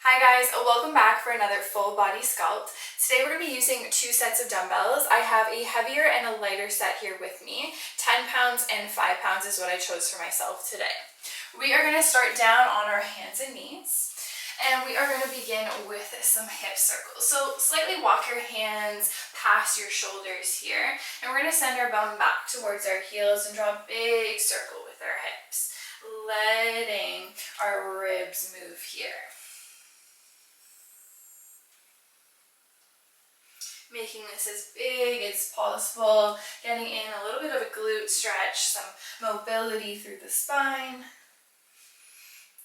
Hi guys, welcome back for another full body sculpt. Today we're going to be using two sets of dumbbells. I have a heavier and a lighter set here with me. 10 pounds and 5 pounds is what I chose for myself today. We are going to start down on our hands and knees. And we are going to begin with some hip circles. So slightly walk your hands past your shoulders here. And we're going to send our bum back towards our heels and draw a big circle with our hips. Letting our ribs move here. Making this as big as possible, getting in a little bit of a glute stretch, some mobility through the spine.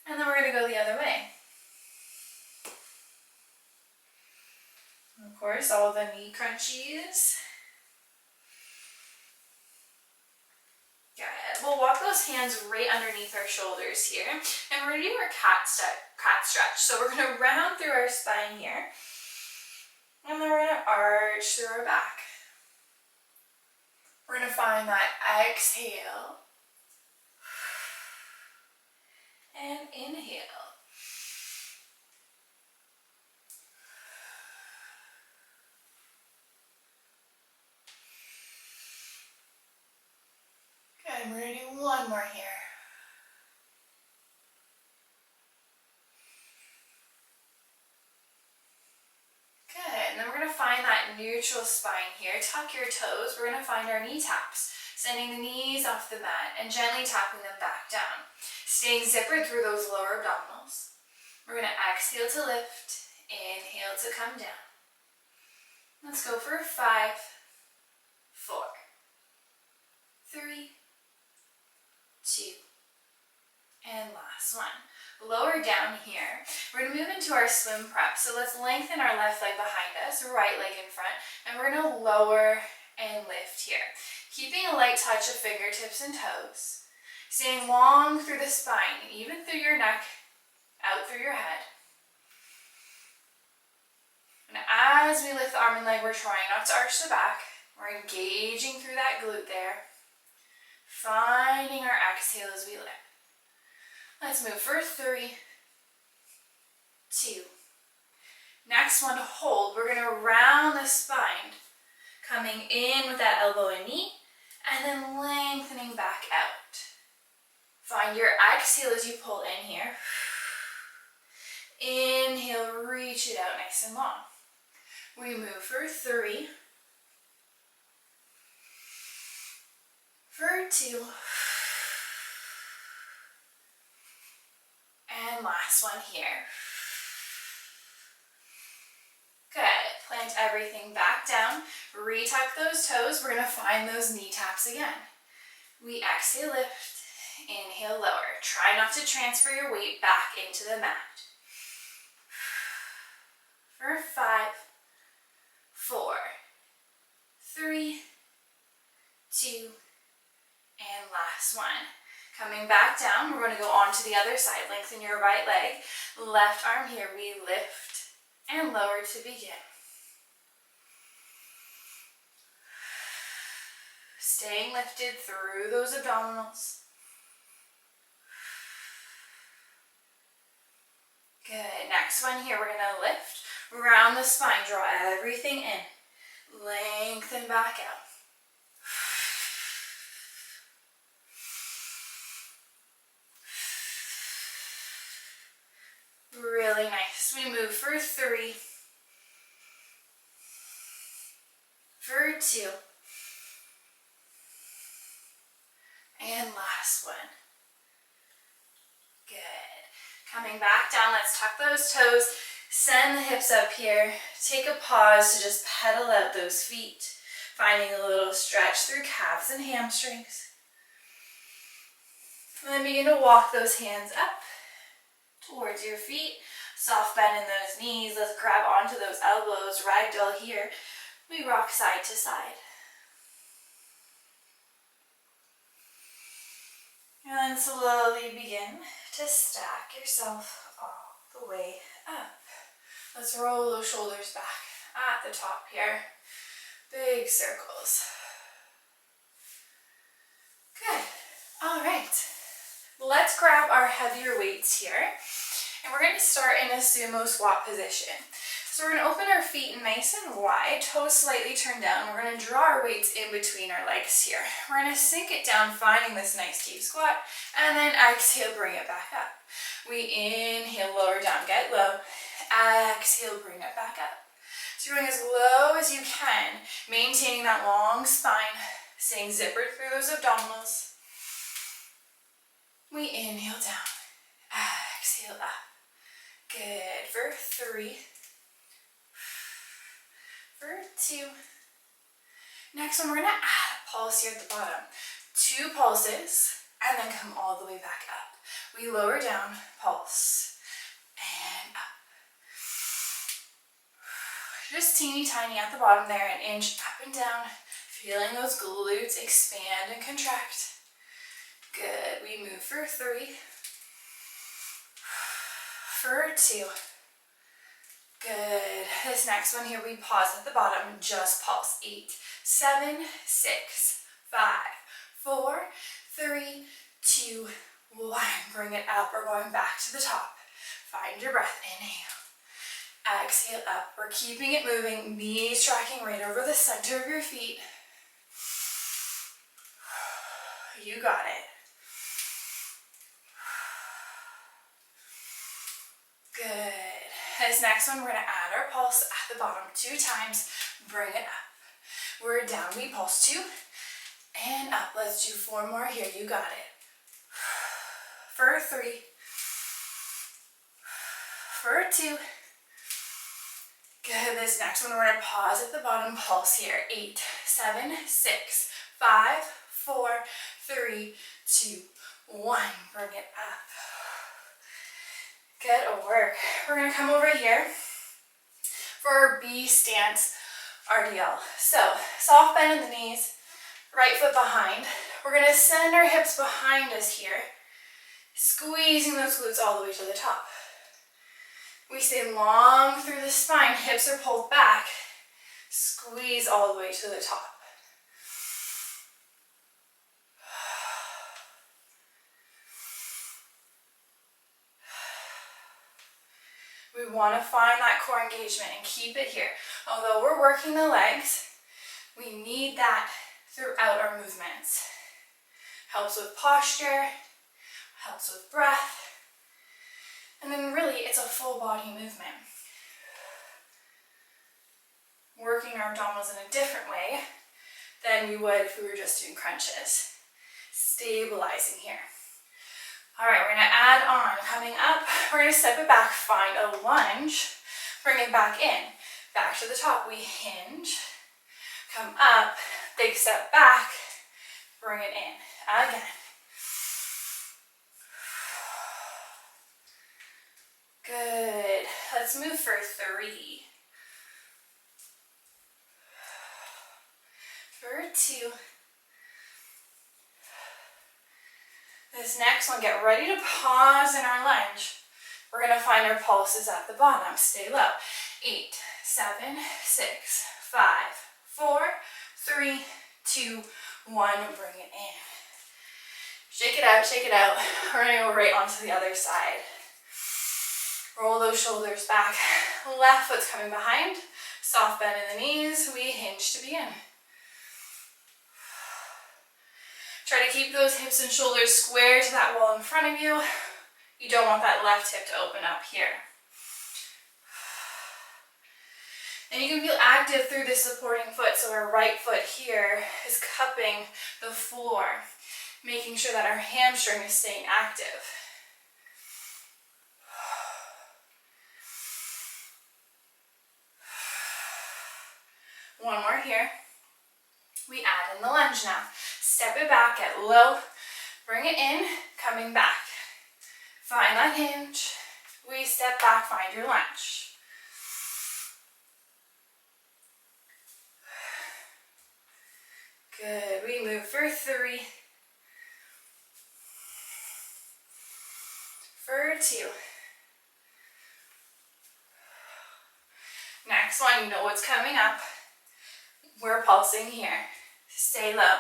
And then we're going to go the other way. And of course, all the knee crunchies. Good. We'll walk those hands right underneath our shoulders here. And we're going to do our cat stretch. So we're going to round through our spine here. And then we're going to arch through our back. We're going to find that exhale. And inhale. Good, we're going to do one more here. Find that neutral spine here. Tuck your toes. We're going to find our knee taps. Sending the knees off the mat and gently tapping them back down. Staying zippered through those lower abdominals. We're going to exhale to lift. Inhale to come down. Let's go for 5, 4, 3, 2, and last one. Lower down here, we're going to move into our swim prep. So let's lengthen our left leg behind us, right leg in front, and we're going to lower and lift here. Keeping a light touch of fingertips and toes. Staying long through the spine, even through your neck, out through your head. And as we lift the arm and leg, we're trying not to arch the back. We're engaging through that glute there. Finding our exhale as we lift. Let's move for 3, 2. Next one to hold. We're going to round the spine, coming in with that elbow and knee, and then lengthening back out. Find your exhale as you pull in here. Inhale, reach it out nice and long. We move for 3, for 2, and last one here. Good. Plant everything back down. Retuck those toes. We're going to find those knee taps again. We exhale, lift. Inhale, lower. Try not to transfer your weight back into the mat. For 5, 4, 3, 2, and last one. Coming back down, we're going to go on to the other side. Lengthen your right leg. Left arm here. We lift and lower to begin. Staying lifted through those abdominals. Good. Next one here, we're going to lift. Round the spine. Draw everything in. Lengthen back out. Really nice. We move for 3, for 2, and last one. Good. Coming back down, let's tuck those toes, send the hips up here, take a pause to just pedal out those feet, finding a little stretch through calves and hamstrings. And then begin to walk those hands up towards your feet, soft bend in those knees. Let's grab onto those elbows, ragdoll here. We rock side to side. And then slowly begin to stack yourself all the way up. Let's roll those shoulders back at the top here. Big circles. Good. All right. Let's grab our heavier weights here. And we're going to start in a sumo squat position. So we're going to open our feet nice and wide, toes slightly turned down. We're going to draw our weights in between our legs here. We're going to sink it down, finding this nice deep squat, and then exhale, bring it back up. We inhale, lower down, get low. Exhale, bring it back up. So you're going as low as you can, maintaining that long spine, staying zippered through those abdominals. We inhale down, exhale up. Good, for 3, for 2. Next one, we're going to add a pulse here at the bottom. 2 pulses, and then come all the way back up. We lower down, pulse, and up. Just teeny tiny at the bottom there, an inch up and down, feeling those glutes expand and contract. Good, we move for 3, for 2. Good. This next one here, we pause at the bottom and just pulse. 8, 7, 6, 5, 4, 3, 2, 1. Bring it up. We're going back to the top. Find your breath. Inhale. Exhale up. We're keeping it moving. Knees tracking right over the center of your feet. You got it. Good. This next one, we're going to add our pulse at the bottom 2 times. Bring it up. We're down. We pulse 2 and up. Let's do 4 more here. You got it. For 3. For 2. Good. This next one, we're going to pause at the bottom. Pulse here. 8, 7, 6, 5, 4, 3, 2, 1. Bring it up. Good work. We're going to come over here for our B stance RDL. So, soft bend in the knees, right foot behind. We're going to send our hips behind us here, squeezing those glutes all the way to the top. We stay long through the spine, hips are pulled back, squeeze all the way to the top. We want to find that core engagement and keep it here. Although we're working the legs, we need that throughout our movements. Helps with posture, helps with breath, and then really it's a full body movement. Working our abdominals in a different way than we would if we were just doing crunches. Stabilizing here. All right, we're going to add on. Coming up, we're going to step it back, find a lunge, bring it back in. Back to the top, we hinge, come up, big step back, bring it in. Again. Good. Let's move for 3. For 2. This next one, get ready to pause in our lunge. We're going to find our pulses at the bottom. Stay low. 8, 7, 6, 5, 4, 3, 2, 1. Bring it in. Shake it out, shake it out. We're going to go right onto the other side. Roll those shoulders back. Left foot's coming behind. Soft bend in the knees. We hinge to begin. Try to keep those hips and shoulders square to that wall in front of you. You don't want that left hip to open up here. And you can feel active through this supporting foot. So our right foot here is cupping the floor, making sure that our hamstring is staying active. One more here. We add in the lunge now. Step it back, get low, bring it in, coming back. Find that hinge. We step back, find your lunge. Good. We move for 3. For 2. Next one, you know what's coming up. We're pulsing here. Stay low.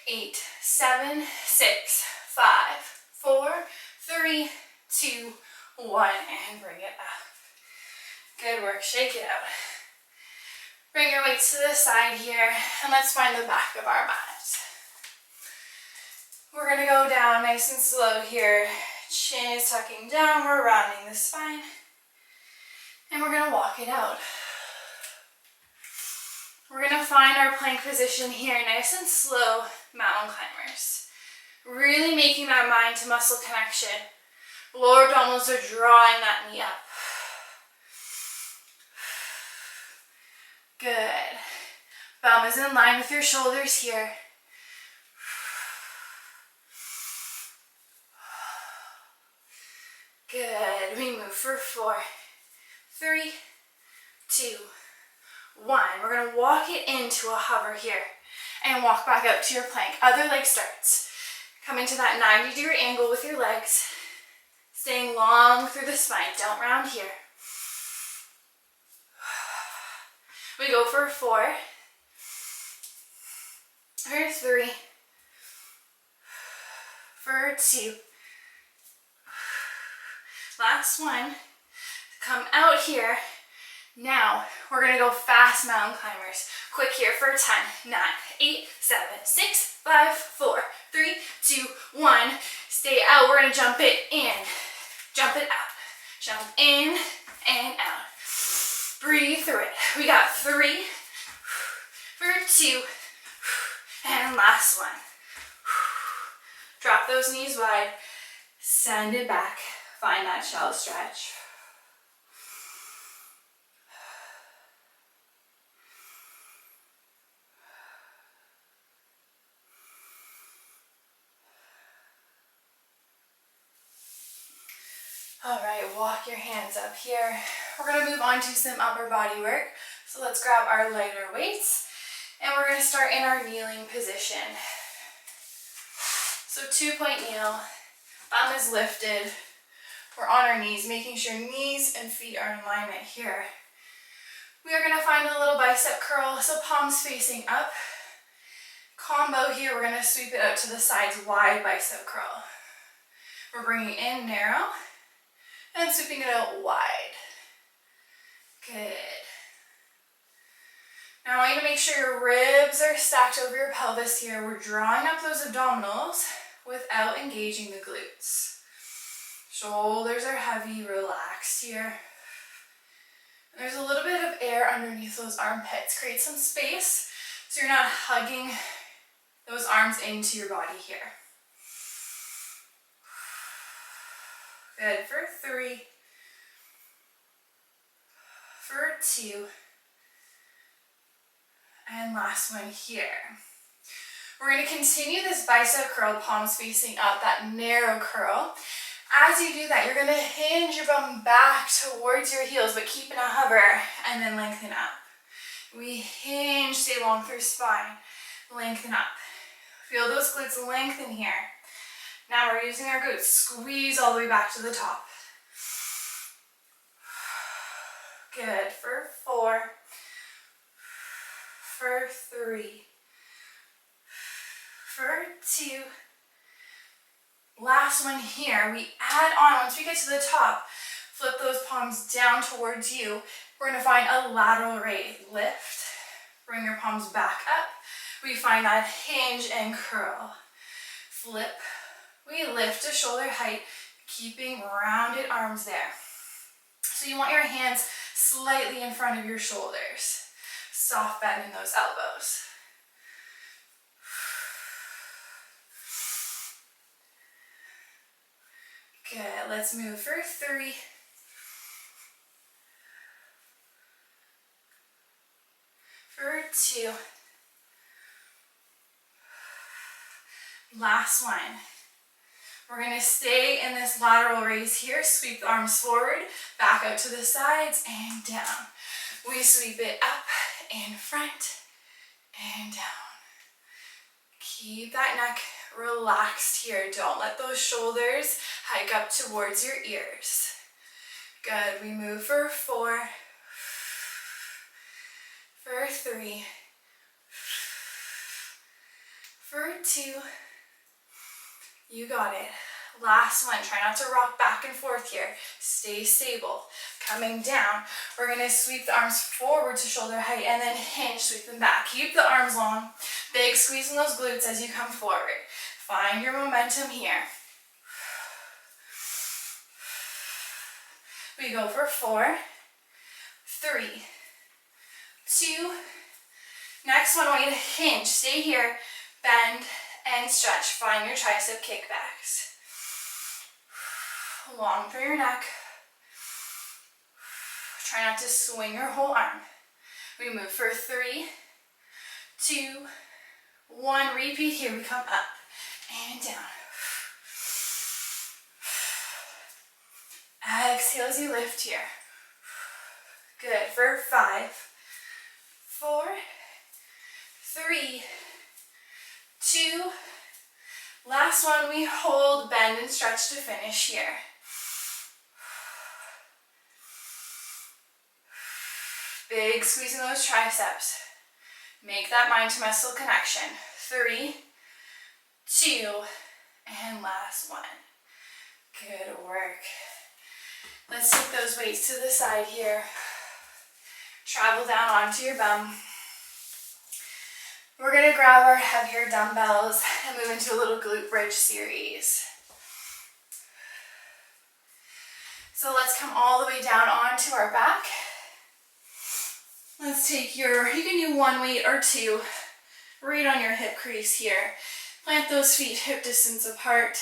8, 7, 6, 5, 4, 3, 2, 1, and bring it up. Good work, shake it out. Bring your weights to the side here, and let's find the back of our mat. We're gonna go down nice and slow here. Chin is tucking down, we're rounding the spine, and we're gonna walk it out. We're gonna find our plank position here, nice and slow, mountain climbers. Really making that mind to muscle connection. Lower abdominals are drawing that knee up. Good. Bum is in line with your shoulders here. Good. We move for 4, 3, 2, 1. We're going to walk it into a hover here and walk back out to your plank. Other leg starts. Come into that 90-degree angle with your legs. Staying long through the spine. Don't round here. We go for 4, for 3, for 2. Last one. Come out here. Now we're gonna go fast mountain climbers. Quick here for 10, 9, 8, 7, 6, 5, 4, 3, 2, 1. Stay out. We're gonna jump it in, jump it out, jump in and out. Breathe through it. We got 3, for 2, and last one. Drop those knees wide, send it back. Find that shallow stretch. All right, walk your hands up here. We're going to move on to some upper body work. So let's grab our lighter weights and we're going to start in our kneeling position. So 2-point kneel, bum is lifted. We're on our knees, making sure knees and feet are in alignment here. We are going to find a little bicep curl, so palms facing up. Combo here, we're going to sweep it out to the sides, wide bicep curl. We're bringing in narrow and sweeping it out wide. Good. Now I want you to make sure your ribs are stacked over your pelvis here. We're drawing up those abdominals without engaging the glutes. Shoulders are heavy, relaxed here. And there's a little bit of air underneath those armpits. Create some space so you're not hugging those arms into your body here. Good, for 3, for 2, and last one here. We're going to continue this bicep curl, palms facing up, that narrow curl. As you do that, you're going to hinge your bum back towards your heels, but keep in a hover and then lengthen up. We hinge, stay long through spine, lengthen up. Feel those glutes lengthen here. Now we're using our glutes, squeeze all the way back to the top. Good, for 4, for 3, for 2. Last one here, we add on, once we get to the top, flip those palms down towards you. We're going to find a lateral raise. Lift, bring your palms back up. We find that hinge and curl. Flip, we lift to shoulder height, keeping rounded arms there. So you want your hands slightly in front of your shoulders. Soft bend in those elbows. Good, let's move for 3. For 2. Last one. We're going to stay in this lateral raise here. Sweep the arms forward, back out to the sides and down. We sweep it up in front and down. Keep that neck relaxed here. Don't let those shoulders hike up towards your ears. Good. We move for 4, for 3, for 2. You got it. Last one. Try not to rock back and forth here. Stay stable. Coming down, we're going to sweep the arms forward to shoulder height and then hinge, sweep them back. Keep the arms long. Big squeeze in those glutes as you come forward. Find your momentum here. We go for 4, 3, 2. Next one, I want you to hinge. Stay here, bend and stretch. Find your tricep kickbacks. Long through your neck. Try not to swing your whole arm. We move for 3, 2, 1. Repeat here. We come up and down. Exhale as you lift here. Good. For 5, 4, 3, 2. Last one. We hold, bend, and stretch to finish here. Big squeeze in those triceps. Make that mind to muscle connection. 3, 2, and last one. Good work. Let's take those weights to the side here. Travel down onto your bum. We're going to grab our heavier dumbbells and move into a little glute bridge series. So let's come all the way down onto our back. Let's take you can do 1 weight or 2, right on your hip crease here. Plant those feet hip distance apart.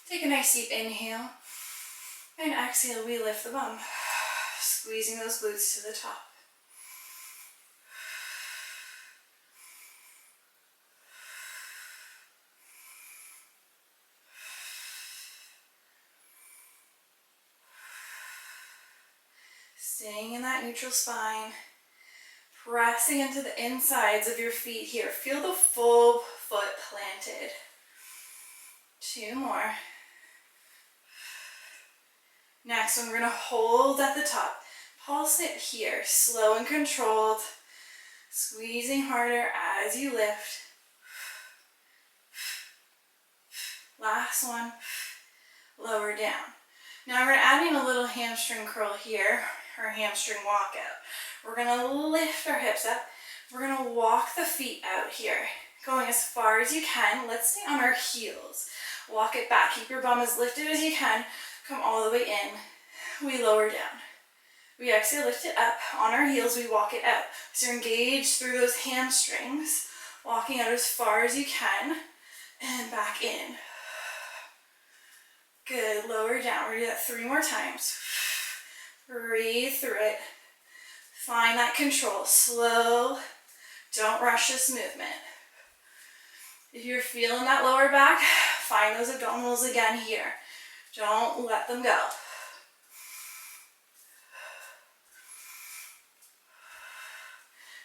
Take a nice deep inhale. And exhale, we lift the bum. Squeezing those glutes to the top. Staying in that neutral spine, pressing into the insides of your feet here. Feel the full foot planted. 2 more. Next one, we're going to hold at the top. Pulse it here, slow and controlled. Squeezing harder as you lift. Last one, lower down. Now we're adding a little hamstring curl here, or hamstring walkout. We're going to lift our hips up. We're going to walk the feet out here, going as far as you can. Let's stay on our heels. Walk it back. Keep your bum as lifted as you can. Come all the way in. We lower down. We exhale, lift it up. On our heels, we walk it out. So engage through those hamstrings, walking out as far as you can, and back in. Good, lower down. We're gonna do that 3 more times. Breathe through it. Find that control. Slow. Don't rush this movement. If you're feeling that lower back, find those abdominals again here. Don't let them go.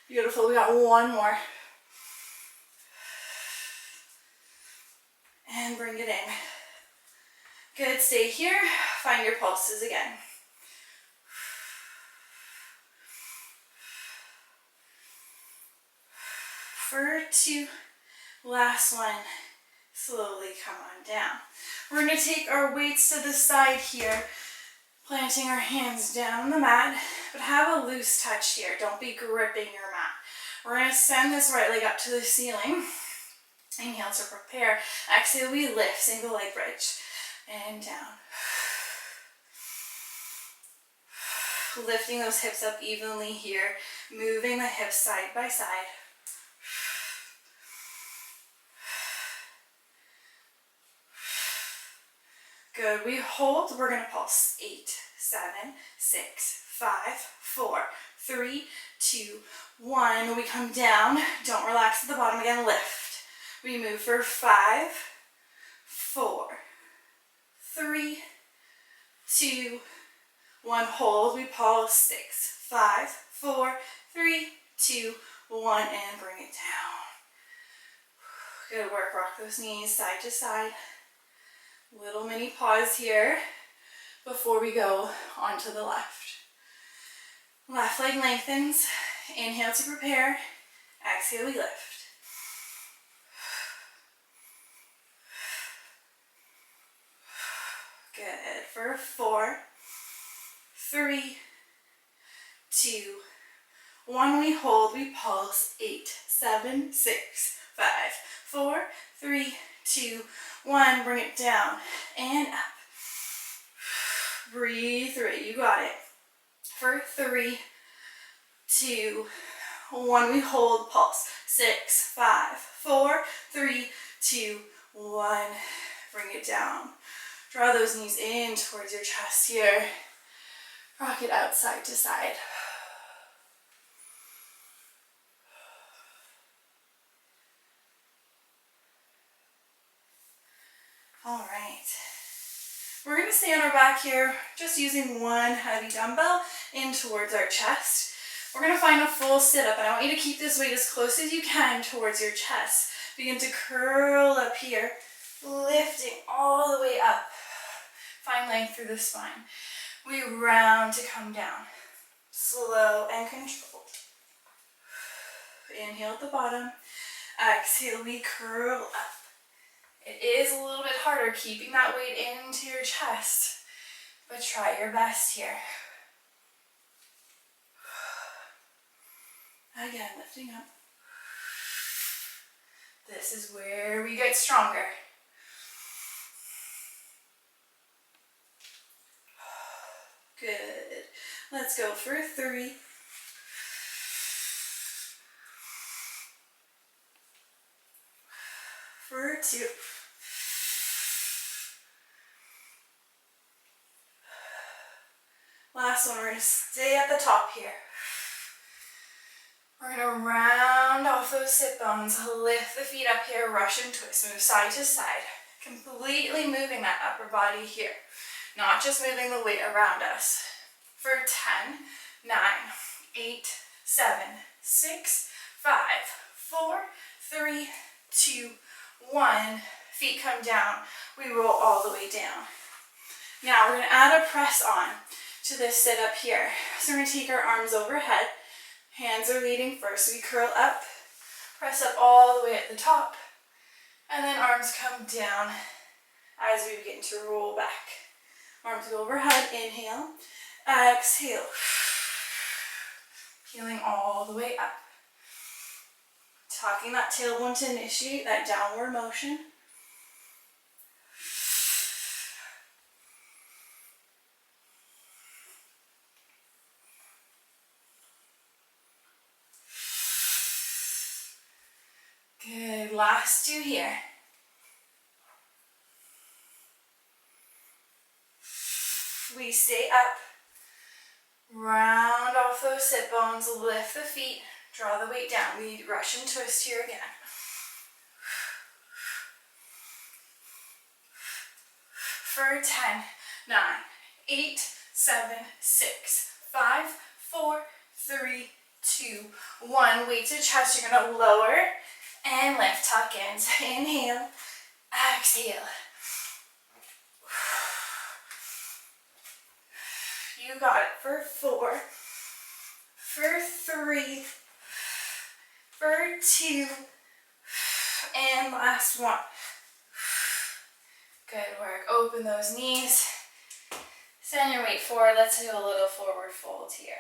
Beautiful. We got 1 more. And bring it in. Good. Stay here. Find your pulses again. For 2. Last one. Slowly come on down. We're going to take our weights to the side here, planting our hands down on the mat, but have a loose touch here. Don't be gripping your mat. We're going to send this right leg up to the ceiling. Inhale to prepare. Exhale, we lift, single leg bridge, and down. Lifting those hips up evenly here, moving the hips side by side. Good, we hold, we're gonna pulse. 8, 7, 6, 5, 4, 3, 2, 1. We come down, don't relax at the bottom again, lift. We move for 5, 4, 3, 2, 1. Hold, we pulse. 6, 5, 4, 3, 2, 1, and bring it down. Good work, rock those knees side to side. Little mini pause here before we go onto the left. Left leg lengthens. Inhale to prepare. Exhale, we lift. for 4, 3, 2, 1. We hold, we pulse. 8, 7, 6, 5, 4, 3, 2, 1. Bring it down and up. Breathe through it. You got it. For 3, 2, 1. We hold, pulse. 6, 5, 4, 3, 2, 1. Bring it down. Draw those knees in towards your chest here. Rock it out side to side. All right. We're going to stay on our back here, just using one heavy dumbbell in towards our chest. We're going to find a full sit-up, and I want you to keep this weight as close as you can towards your chest. Begin to curl up here, lifting all the way up. Find length through the spine. We round to come down. Slow and controlled. Inhale at the bottom. Exhale, we curl up. It is a little bit harder keeping that weight into your chest, but try your best here. Again, lifting up. This is where we get stronger. Good. Let's go for 3. For 2. Last one, we're going to stay at the top here. We're going to round off those sit bones, lift the feet up here, Russian twist, move side to side, completely moving that upper body here, not just moving the weight around us. For 10, 9, 8, 7, 6, 5, 4, 3, 2, 1. Feet come down, we roll all the way down. Now we're going to add a press on to this sit up here. So we're going to take our arms overhead. Hands are leading first. We curl up, press up all the way at the top, and then arms come down as we begin to roll back. Arms go overhead, inhale, exhale. Peeling all the way up. Tucking that tailbone to initiate that downward motion. Good, last 2 here. We stay up. Round off those sit bones, lift the feet, draw the weight down. We Russian twist here again. For 10, 9, 8, 7, 6, 5, 4, 3, 2, 1. Weight to chest, you're going to lower and lift, tuck in. So inhale, exhale. You got it. For 4, for 3, for 2, and last 1. Good work. Open those knees. Send your weight forward. Let's do a little forward fold here.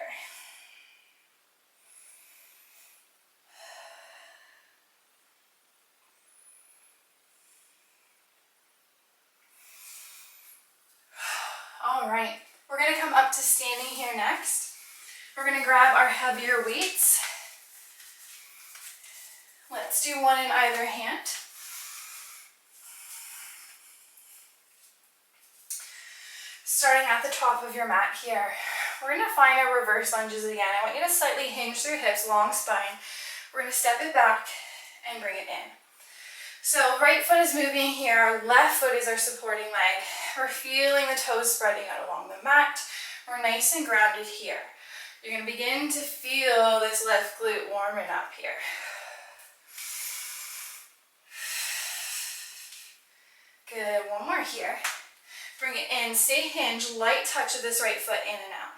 All right. We're going to come up to standing here next. We're going to grab our heavier weights. Let's do one in either hand. Starting at the top of your mat here, we're going to find our reverse lunges again. I want you to slightly hinge through hips, long spine. We're going to step it back and bring it in. So right foot is moving here, our left foot is our supporting leg. We're feeling the toes spreading out along the mat. We're nice and grounded here. You're going to begin to feel this left glute warming up here. Good, one more here. Bring it in, stay hinged, light touch of this right foot in and out.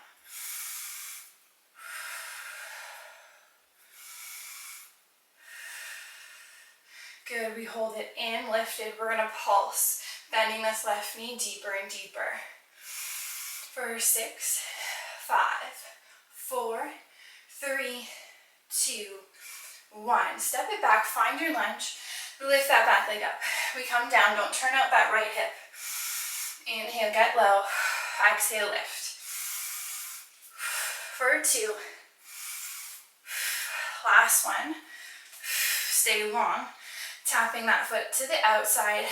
Good, we hold it in, lifted. We're going to pulse, bending this left knee deeper and deeper. For 6, 5, 4, 3, 2, 1. Step it back, find your lunge, lift that back leg up. We come down, don't turn out that right hip. Inhale, get low, exhale, lift. For 2, last one, stay long, tapping that foot to the outside,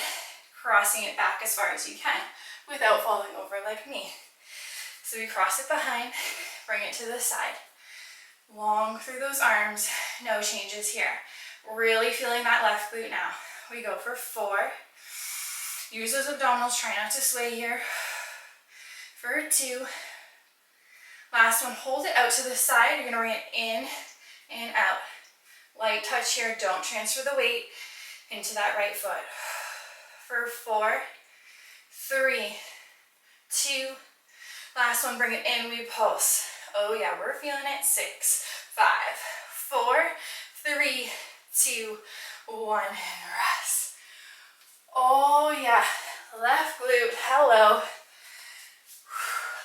crossing it back as far as you can without falling over like me. So we cross it behind, bring it to the side. Long through those arms, no changes here. Really feeling that left glute now. We go for 4. Use those abdominals, try not to sway here. For 2. Last one, hold it out to the side. You're gonna bring it in and out. Light touch here, don't transfer the weight into that right foot. For 4, 3, 2, last one, bring it in, we pulse. Oh yeah, we're feeling it. 6, 5, 4, 3, 2, 1, and rest. Oh yeah, left glute, hello.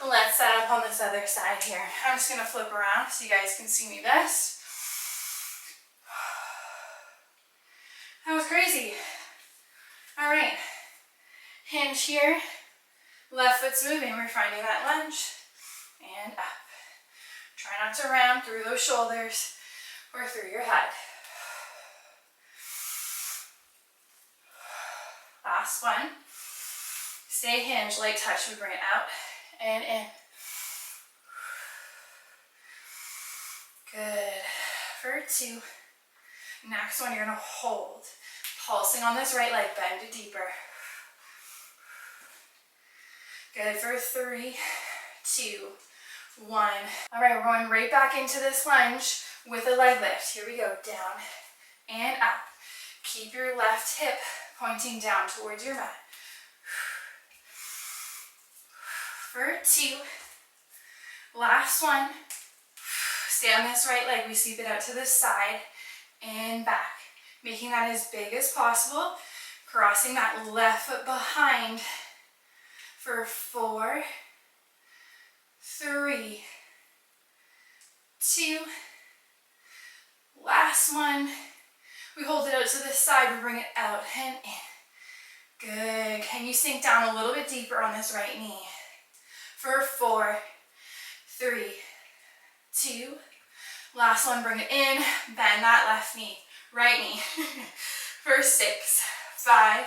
Let's set up on this other side here. I'm just gonna flip around so you guys can see me best. That was crazy. All right, hinge here, left foot's moving, we're finding that lunge, and up. Try not to round through those shoulders or through your head. Last one. Stay hinged, light touch, we bring it out and in. Good. For 2. Next one, you're gonna hold. Pulsing on this right leg, bend it deeper. Good. For 3, 2, 1. All right, we're going right back into this lunge with a leg lift. Here we go, down and up. Keep your left hip pointing down towards your mat. For 2. Last one. Stay on this right leg. We sweep it out to the side and back. Making that as big as possible. Crossing that left foot behind. For 4, 3, 2. Last one. We hold it out to the side. We bring it out and in. Good. Can you sink down a little bit deeper on this right knee? For 4, 3, 2. Last one, bring it in, bend that left knee, right knee. For 6, 5,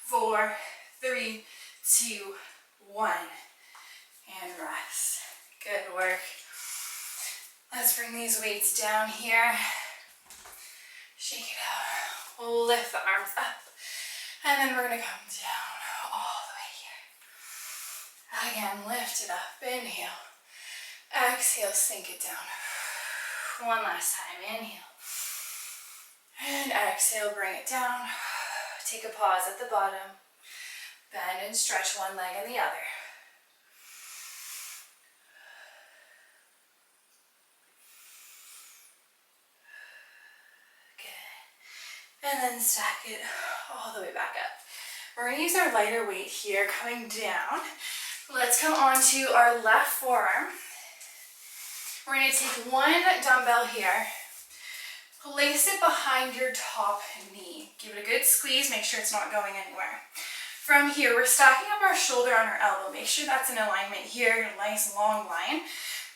4, 3, 2, 1. And rest. Good work. Let's bring these weights down here. Shake it out. We'll lift the arms up. And then we're gonna come down all the way here. Again, lift it up, inhale. Exhale, sink it down. One last time, inhale. And exhale, bring it down. Take a pause at the bottom. Bend and stretch one leg and the other. Good. And then stack it all the way back up. We're going to use our lighter weight here, coming down. Let's come onto our left forearm. We're going to take one dumbbell here, place it behind your top knee. Give it a good squeeze, make sure it's not going anywhere. From here, we're stacking up our shoulder on our elbow. Make sure that's in alignment here, a nice long line.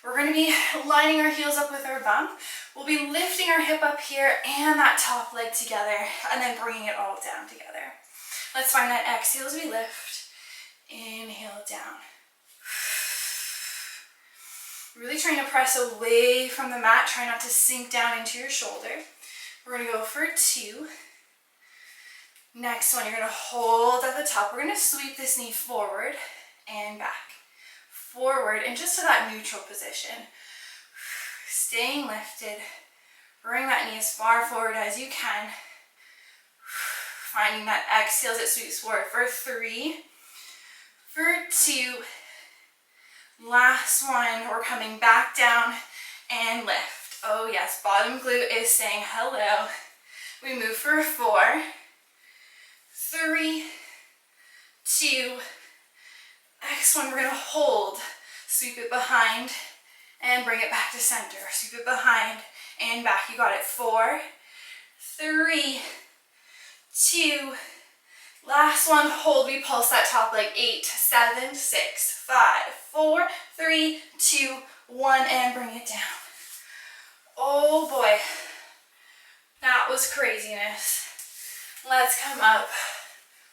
We're going to be lining our heels up with our bum. We'll be lifting our hip up here and that top leg together, and then bringing it all down together. Let's find that exhale as we lift. Inhale down. Really trying to press away from the mat. Try not to sink down into your shoulder. We're going to go for 2. Next one, you're going to hold at the top. We're going to sweep this knee forward and back. Forward and just to that neutral position. Staying lifted. Bring that knee as far forward as you can. Finding that exhale as it sweeps forward for 3, for 2. Last one, we're coming back down and lift. Oh yes, bottom glute is saying hello. We move for 4, 3, 2. Next one, we're gonna hold. Sweep it behind and bring it back to center. Sweep it behind and back. You got it. 4, 3, 2, last one. Hold. We pulse that top leg. 8, 7, 6, 5, 4, 3, 2, 1, and bring it down. Oh boy, that was craziness. Let's come up.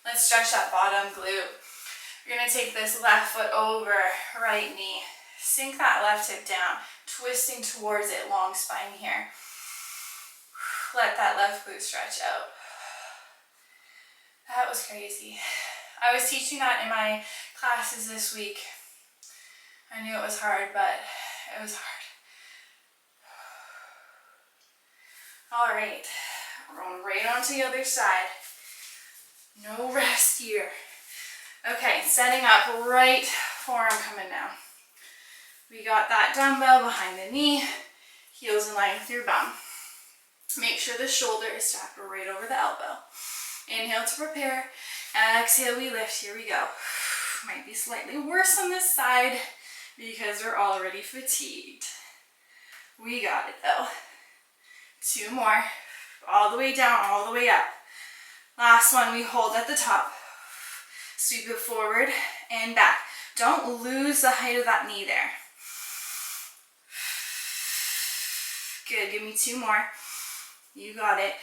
Let's stretch that bottom glute. You're gonna take this left foot over, right knee. Sink that left hip down, twisting towards it, long spine here. Let that left glute stretch out. That was crazy. I was teaching that in my classes this week. I knew it was hard, but it was hard. All right, we're going right on to the other side. No rest here. Okay, setting up, right forearm coming down. We got that dumbbell behind the knee, heels in line with your bum. Make sure the shoulder is stacked right over the elbow. Inhale to prepare, exhale, we lift, here we go. Might be slightly worse on this side because we're already fatigued. We got it though. 2 more, all the way down, all the way up. Last one, we hold at the top. Sweep it forward and back. Don't lose the height of that knee there. Good, give me 2 more. You got it.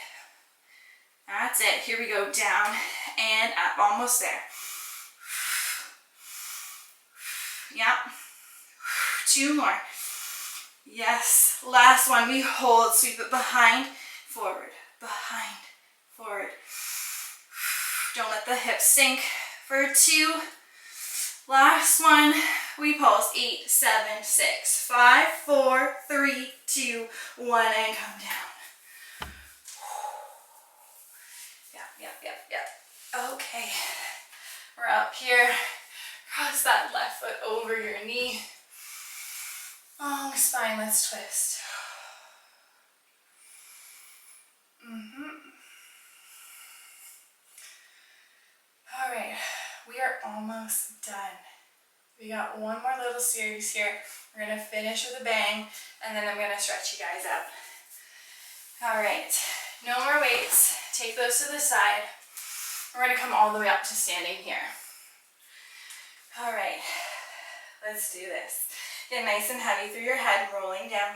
That's it. Here we go, down and up, almost there. Yep. 2 more. Yes, last one, we hold, sweep it behind, forward, forward. Don't let the hips sink for 2. Last one, we pulse, 8, 7, 6, 5, 4, 3, 2, 1, and come down. Yep. Okay, we're up here, cross that left foot over your knee. Long spine, let's twist. All right, we are almost done. We got one more little series here. We're gonna finish with a bang, and then I'm gonna stretch you guys up. All right, no more weights. Take those to the side. We're gonna come all the way up to standing here. All right, let's do this. Get nice and heavy through your head, rolling down.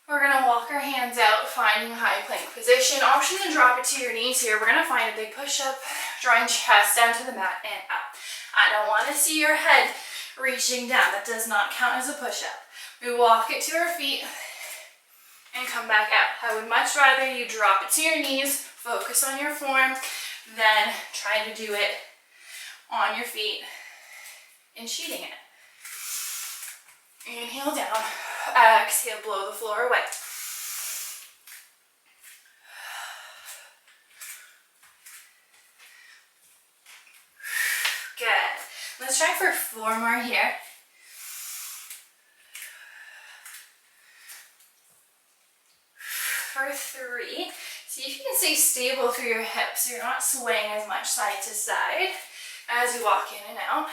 We're gonna walk our hands out, finding a high plank position. Option to drop it to your knees here. We're gonna find a big push-up, drawing chest down to the mat and up. I don't wanna see your head reaching down. That does not count as a push-up. We walk it to our feet and come back out. I would much rather you drop it to your knees, focus on your form, than try to do it on your feet and cheating it. Inhale down, exhale, blow the floor away. Good. Let's try for 4 more here. For 3, see if you can stay stable through your hips so you're not swaying as much side to side as you walk in and out.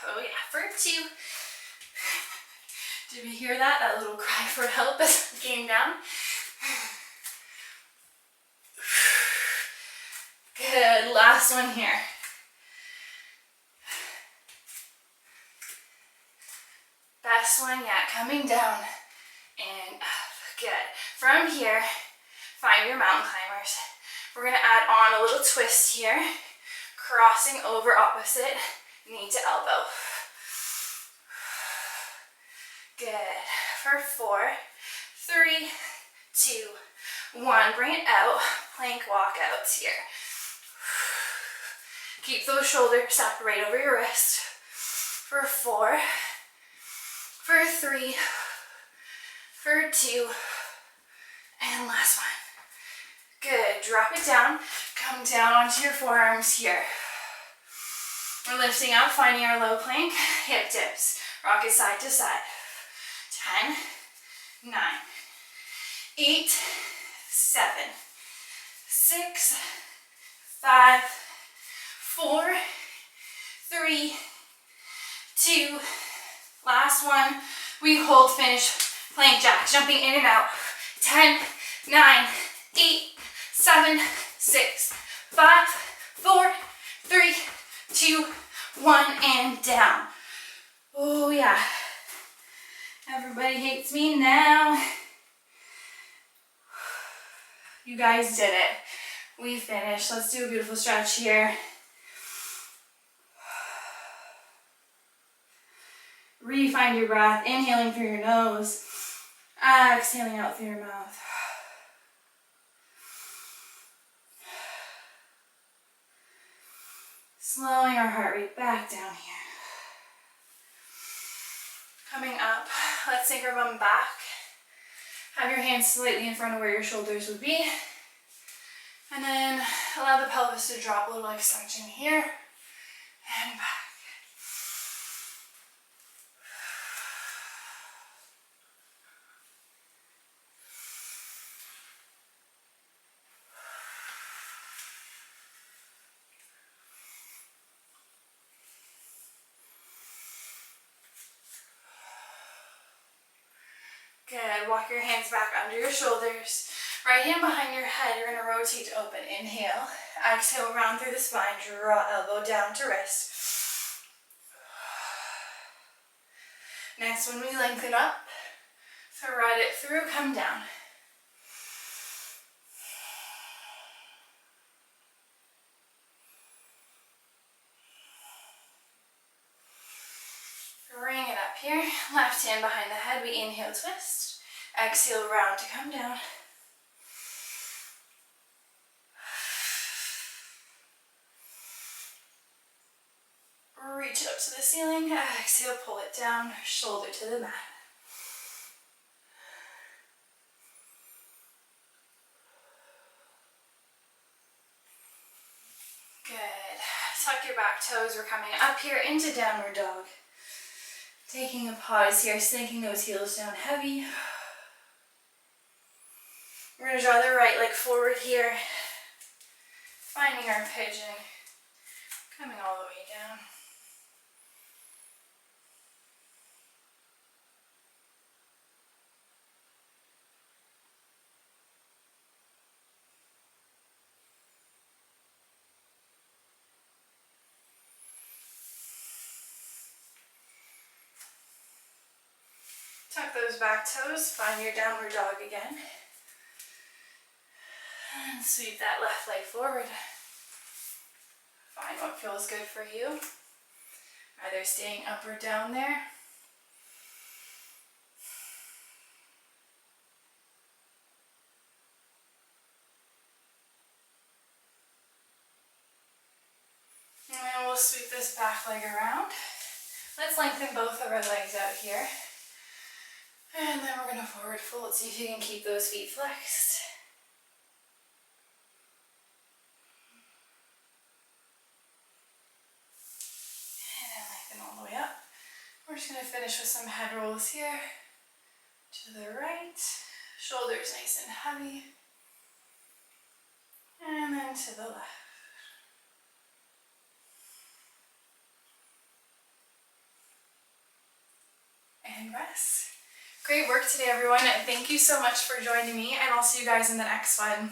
Oh yeah, for 2. Did we hear that? That little cry for help as it came down. Good, last one here. Best one yet, coming down and up. Good. From here, find your mountain climbers. We're gonna add on a little twist here, crossing over opposite knee to elbow. Good. For 4, 3, 2, 1. Bring it out. Plank walkouts here. Keep those shoulders stacked right over your wrist. For 4, for 3, for 2, and last one. Good. Drop it down. Come down onto your forearms here. We're lifting up, finding our low plank, hip dips. Rock it side to side. 10, 9, 8, 7, 6, 5, 4, 3, 2, last one. We hold, finish, plank jack, jumping in and out. 10, 9, 8, 7, 6, 5, 4, 3, 2, 1, and down. Oh yeah. Everybody hates me now. You guys did it. We finished. Let's do a beautiful stretch here. Re-find your breath. Inhaling through your nose. Exhaling out through your mouth. Slowing our heart rate back down here. Coming up, let's sink our bum back. Have your hands slightly in front of where your shoulders would be. And then allow the pelvis to drop a little extension here and back. Good. Walk your hands back under your shoulders. Right hand behind your head. You're going to rotate to open. Inhale. Exhale, round through the spine. Draw elbow down to wrist. Next one, we lengthen up. Thread it through. Come down. Bring it up here. Left hand behind the head. We inhale, twist. Exhale, round to come down. Reach it up to the ceiling. Exhale, pull it down. Shoulder to the mat. Good. Tuck your back toes. We're coming up here into downward dog. Taking a pause here, sinking those heels down heavy. We're going to draw the right leg forward here. Finding our pigeon. Coming all the way down. Tuck those back toes, find your downward dog again. And sweep that left leg forward. Find what feels good for you. Either staying up or down there. And then we'll sweep this back leg around. Let's lengthen both of our legs out here. And then we're going to forward fold. See if you can keep those feet flexed. And then lengthen all the way up. We're just going to finish with some head rolls here. To the right. Shoulders nice and heavy. And then to the left. And rest. Great work today, everyone. Thank you so much for joining me, and I'll see you guys in the next one.